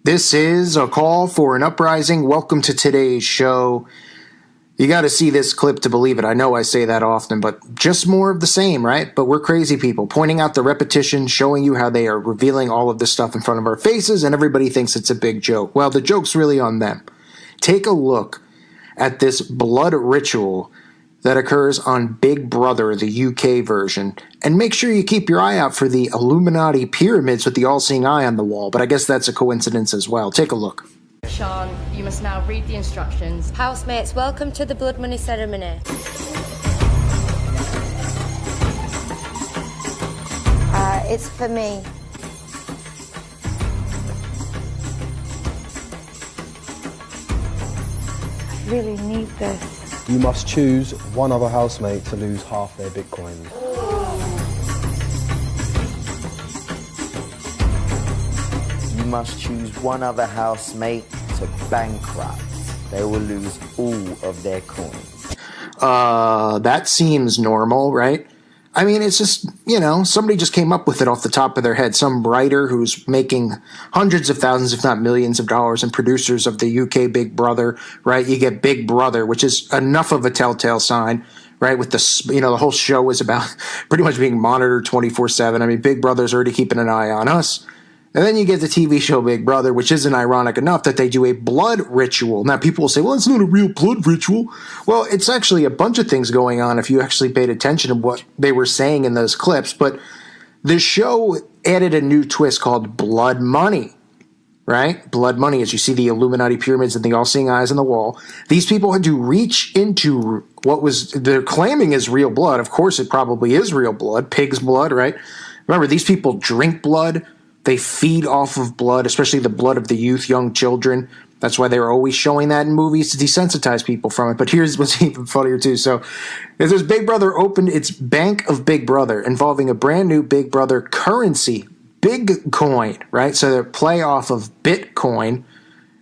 This is a call for an uprising. Welcome to today's show. You got to see this clip to believe it. I know I say that often, but just more of the same, right? But we're crazy people, pointing out the repetition, showing you how they are revealing all of this stuff in front of our faces, and everybody thinks it's a big joke. Well, the joke's really on them. Take a look at this blood ritual that occurs on Big Brother, the UK version, and make sure you keep your eye out for the Illuminati pyramids with the all-seeing eye on the wall, but I guess that's a coincidence as well. Take a look. Sean, you must now read the instructions. Housemates, welcome to the blood money ceremony. It's for me. I really need this. You must choose one other housemate to lose half their Bitcoin. You must choose one other housemate to bankrupt. They will lose all of their coins. That seems normal, right? I mean, it's just, somebody just came up with it off the top of their head. Some writer who's making hundreds of thousands, if not millions of dollars, and producers of the UK Big Brother, right? You get Big Brother, which is enough of a telltale sign, right? With the whole show is about pretty much being monitored 24/7. I mean, Big Brother's already keeping an eye on us. And then you get the TV show Big Brother, which isn't ironic enough that they do a blood ritual. Now, people will say, well, it's not a real blood ritual. Well, it's actually a bunch of things going on if you actually paid attention to what they were saying in those clips. But the show added a new twist called blood money, right? Blood money, as you see the Illuminati pyramids and the all-seeing eyes on the wall. These people had to reach into what they're claiming is real blood. Of course, it probably is real blood, pig's blood, right? Remember, these people drink blood. They feed off of blood, especially the blood of the youth, young children. That's why they were always showing that in movies to desensitize people from it. But here's what's even funnier, too. So, as Big Brother opened its Bank of Big Brother, involving a brand new Big Brother currency, Bitcoin, right? So they play off of Bitcoin,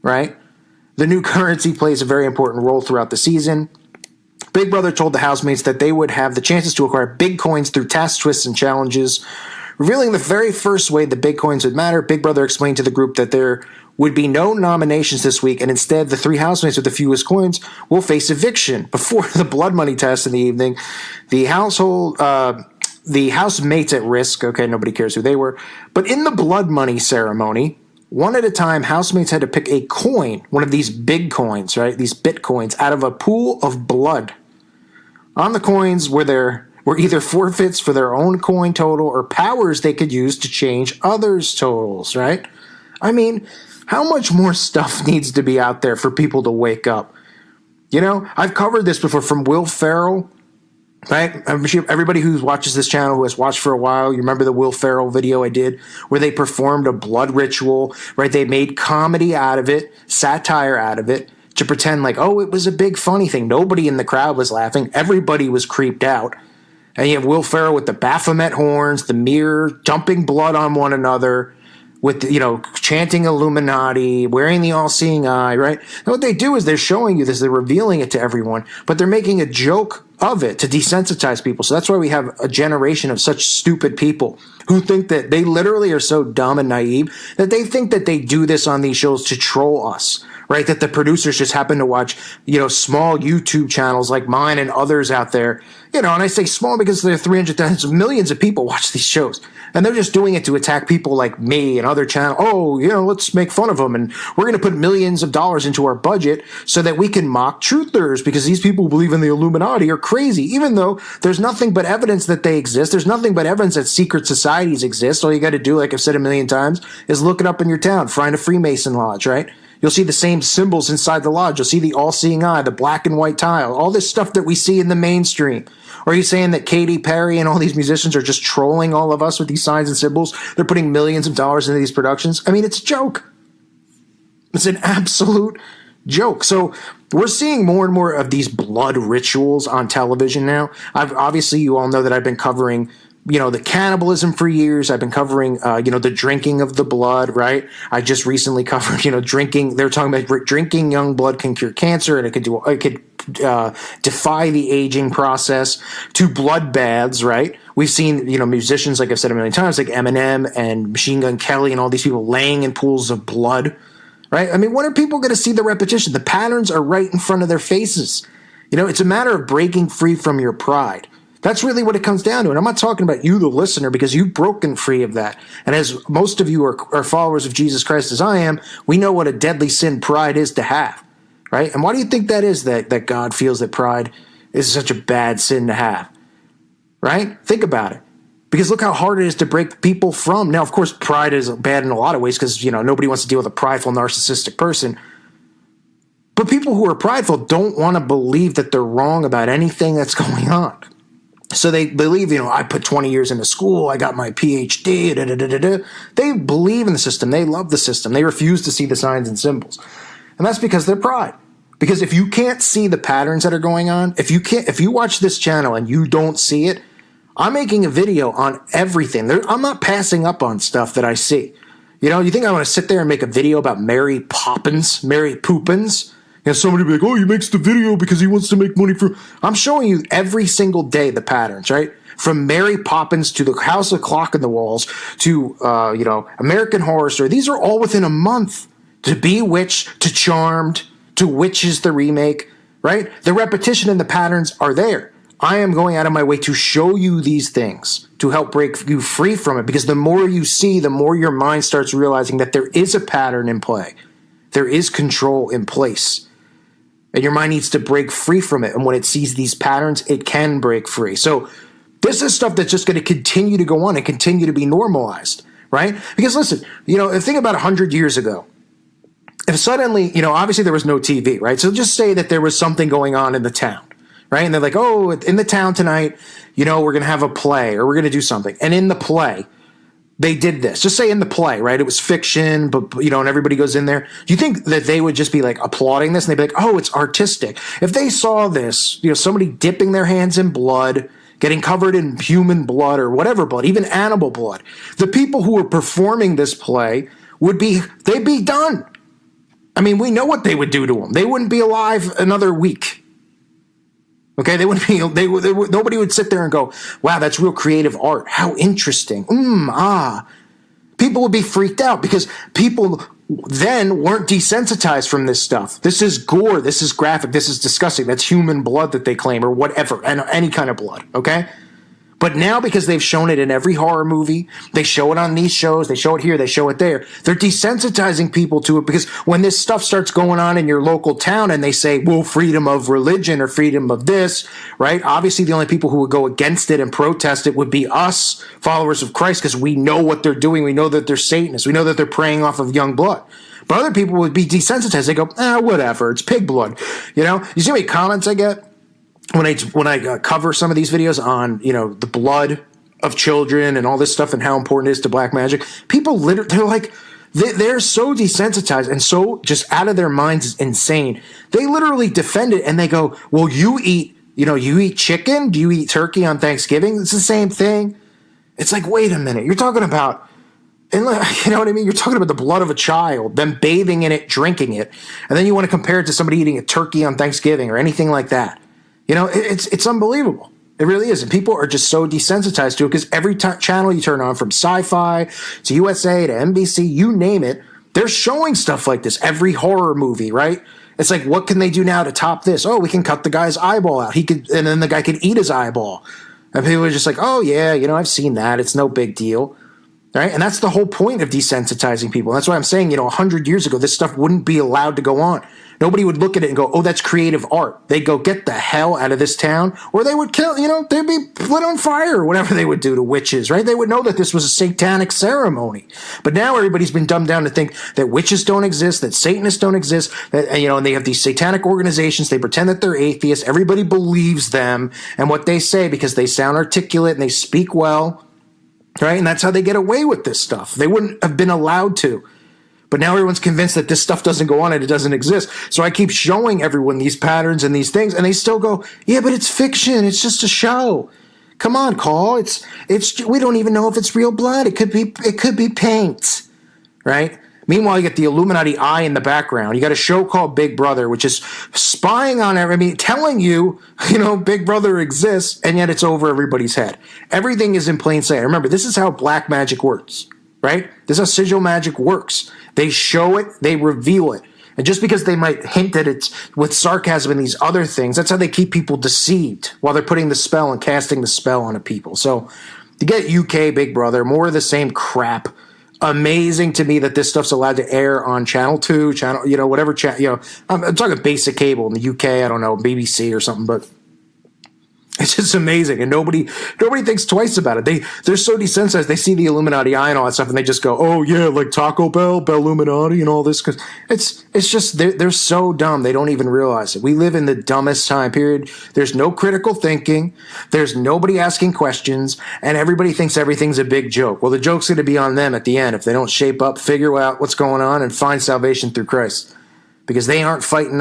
right? The new currency plays a very important role throughout the season. Big Brother told the housemates that they would have the chances to acquire big coins through task twists and challenges. Revealing the very first way the big coins would matter, Big Brother explained to the group that there would be no nominations this week, and instead the three housemates with the fewest coins will face eviction. Before the blood money test in the evening, the housemates at risk, okay, nobody cares who they were, but in the blood money ceremony, one at a time, housemates had to pick a coin, one of these big coins, right, these bitcoins, out of a pool of blood. On the coins were either forfeits for their own coin total or powers they could use to change others' totals, right? I mean, how much more stuff needs to be out there for people to wake up? I've covered this before from Will Ferrell, right? I'm sure everybody who watches this channel, who has watched for a while, you remember the Will Ferrell video I did where they performed a blood ritual, right? They made comedy out of it, satire out of it, to pretend like, oh, it was a big funny thing. Nobody in the crowd was laughing. Everybody was creeped out. And you have Will Ferrell with the Baphomet horns, the mirror, dumping blood on one another, with, chanting Illuminati, wearing the all-seeing eye, right? And what they do is they're showing you this, they're revealing it to everyone, but they're making a joke of it to desensitize people. So that's why we have a generation of such stupid people who think that they literally are so dumb and naive that they think that they do this on these shows to troll us, right? That the producers just happen to watch, small YouTube channels like mine and others out there, and I say small because there are 300,000 millions of people watch these shows. And they're just doing it to attack people like me and other channels. Oh, let's make fun of them. And we're going to put millions of dollars into our budget so that we can mock truthers because these people who believe in the Illuminati are crazy, even though there's nothing but evidence that they exist. There's nothing but evidence that secret societies exist. All you got to do, like I've said a million times, is look it up in your town. Find a Freemason lodge, right? You'll see the same symbols inside the lodge. You'll see the all-seeing eye, the black and white tile, all this stuff that we see in the mainstream. Or are you saying that Katy Perry and all these musicians are just trolling all of us with these signs and symbols? They're putting millions of dollars into these productions? I mean, it's a joke. It's an absolute joke. So we're seeing more and more of these blood rituals on television now. Obviously, you all know that I've been covering the cannibalism for years. I've been covering, the drinking of the blood, right? I just recently covered, drinking. They're talking about drinking young blood can cure cancer, and it could defy the aging process, to blood baths, right? We've seen, musicians, like I've said a million times, like Eminem and Machine Gun Kelly and all these people laying in pools of blood, right? I mean, when are people going to see the repetition? The patterns are right in front of their faces. It's a matter of breaking free from your pride. That's really what it comes down to. And I'm not talking about you, the listener, because you've broken free of that. And as most of you are followers of Jesus Christ as I am, we know what a deadly sin pride is to have, right? And why do you think that is, that God feels that pride is such a bad sin to have, right? Think about it. Because look how hard it is to break people from. Now, of course, pride is bad in a lot of ways because, nobody wants to deal with a prideful, narcissistic person. But people who are prideful don't want to believe that they're wrong about anything that's going on. So they believe, I put 20 years into school, I got my PhD, They believe in the system. They love the system. They refuse to see the signs and symbols. And that's because they're pride. Because if you can't see the patterns that are going on, if you watch this channel and you don't see it, I'm making a video on everything. I'm not passing up on stuff that I see. You think I want to sit there and make a video about Mary Poppins, Mary Poopins? Somebody be like, oh, he makes the video because he wants to make money for... I'm showing you every single day the patterns, right? From Mary Poppins to the House of Clock in the Walls to, American Horror Story. These are all within a month. To Bewitched, to Charmed, to Witches, the remake, right? The repetition and the patterns are there. I am going out of my way to show you these things, to help break you free from it, because the more you see, the more your mind starts realizing that there is a pattern in play. There is control in place. And your mind needs to break free from it. And when it sees these patterns, it can break free. So this is stuff that's just going to continue to go on and continue to be normalized, right? Because listen, think about 100 years ago. If suddenly, obviously there was no TV, right? So just say that there was something going on in the town, right? And they're like, oh, in the town tonight, we're going to have a play or we're going to do something. And in the play, they did this. Just say in the play, right? It was fiction, but, and everybody goes in there. Do you think that they would just be like applauding this? And they'd be like, oh, it's artistic. If they saw this, somebody dipping their hands in blood, getting covered in human blood or whatever blood, even animal blood, the people who were performing this play they'd be done. I mean, we know what they would do to them. They wouldn't be alive another week. Okay, they wouldn't be. Nobody would sit there and go, "Wow, that's real creative art. How interesting." People would be freaked out because people then weren't desensitized from this stuff. This is gore. This is graphic. This is disgusting. That's human blood that they claim, or whatever, and any kind of blood. Okay. But now, because they've shown it in every horror movie, they show it on these shows, they show it here, they show it there, they're desensitizing people to it, because when this stuff starts going on in your local town and they say, well, freedom of religion or freedom of this, right? Obviously, the only people who would go against it and protest it would be us, followers of Christ, because we know what they're doing. We know that they're Satanists. We know that they're preying off of young blood. But other people would be desensitized. They go, whatever, it's pig blood. You see how many comments I get when I cover some of these videos on, the blood of children and all this stuff and how important it is to black magic? People they're so desensitized and so just out of their minds, is insane. They literally defend it and they go, well, you eat chicken? Do you eat turkey on Thanksgiving? It's the same thing. It's like, wait a minute, you're talking about, and you know what I mean? You're talking about the blood of a child, them bathing in it, drinking it, and then you want to compare it to somebody eating a turkey on Thanksgiving or anything like that. It's unbelievable. It really is. And people are just so desensitized to it because every channel you turn on, from Sci-Fi to USA to NBC, you name it, they're showing stuff like this. Every horror movie, right? It's like, what can they do now to top this? Oh, we can cut the guy's eyeball out. And then the guy can eat his eyeball. And people are just like, oh yeah, I've seen that. It's no big deal. Right? And that's the whole point of desensitizing people. And that's why I'm saying, 100 years ago, this stuff wouldn't be allowed to go on. Nobody would look at it and go, oh, that's creative art. They'd go, get the hell out of this town. Or they would kill, they'd be lit on fire or whatever they would do to witches, right? They would know that this was a satanic ceremony. But now everybody's been dumbed down to think that witches don't exist, that Satanists don't exist, that, and they have these satanic organizations. They pretend that they're atheists. Everybody believes them and what they say because they sound articulate and they speak well. Right? And that's how they get away with this stuff. They wouldn't have been allowed to. But now everyone's convinced that this stuff doesn't go on and it doesn't exist. So I keep showing everyone these patterns and these things, and they still go, yeah, but it's fiction. It's just a show. Come on, Call. We don't even know if it's real blood. It could be paint. Right? Meanwhile, you get the Illuminati eye in the background. You got a show called Big Brother, which is spying on telling you, Big Brother exists, and yet it's over everybody's head. Everything is in plain sight. Remember, this is how black magic works, right? This is how sigil magic works. They show it, they reveal it. And just because they might hint at it with sarcasm and these other things, that's how they keep people deceived while they're putting the spell and casting the spell onto people. So to get UK Big Brother, more of the same crap. Amazing to me that this stuff's allowed to air on Channel 2, whatever channel, I'm talking basic cable in the UK, I don't know, BBC or something, but it's just amazing. And nobody thinks twice about it. They're so desensitized. They see the Illuminati eye and all that stuff and they just go, oh yeah, like Taco Bell, Illuminati and all this. Cause it's just, they're so dumb. They don't even realize it. We live in the dumbest time period. There's no critical thinking. There's nobody asking questions and everybody thinks everything's a big joke. Well, the joke's going to be on them at the end if they don't shape up, figure out what's going on and find salvation through Christ. Because they aren't fighting,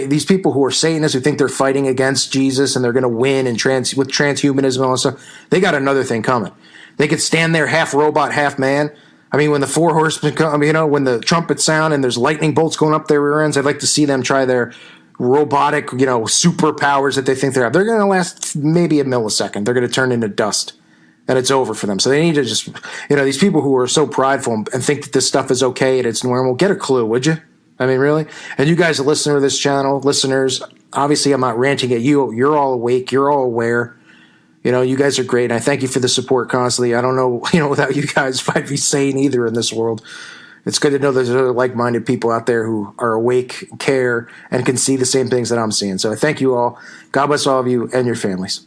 these people who are Satanists who think they're fighting against Jesus and they're going to win and with transhumanism and all that stuff, they got another thing coming. They could stand there half robot, half man. I mean, when the four horsemen come, when the trumpets sound and there's lightning bolts going up their rear ends, I'd like to see them try their robotic, superpowers that they think they have. They're going to last maybe a millisecond. They're going to turn into dust. And it's over for them. So they need to just, these people who are so prideful and think that this stuff is okay and it's normal, get a clue, would you? I mean, really? And you guys, a listener to this channel, listeners, obviously I'm not ranting at you. You're all awake. You're all aware. You guys are great. And I thank you for the support constantly. I don't know, without you guys, if I'd be sane either in this world. It's good to know there's other like-minded people out there who are awake, care, and can see the same things that I'm seeing. So I thank you all. God bless all of you and your families.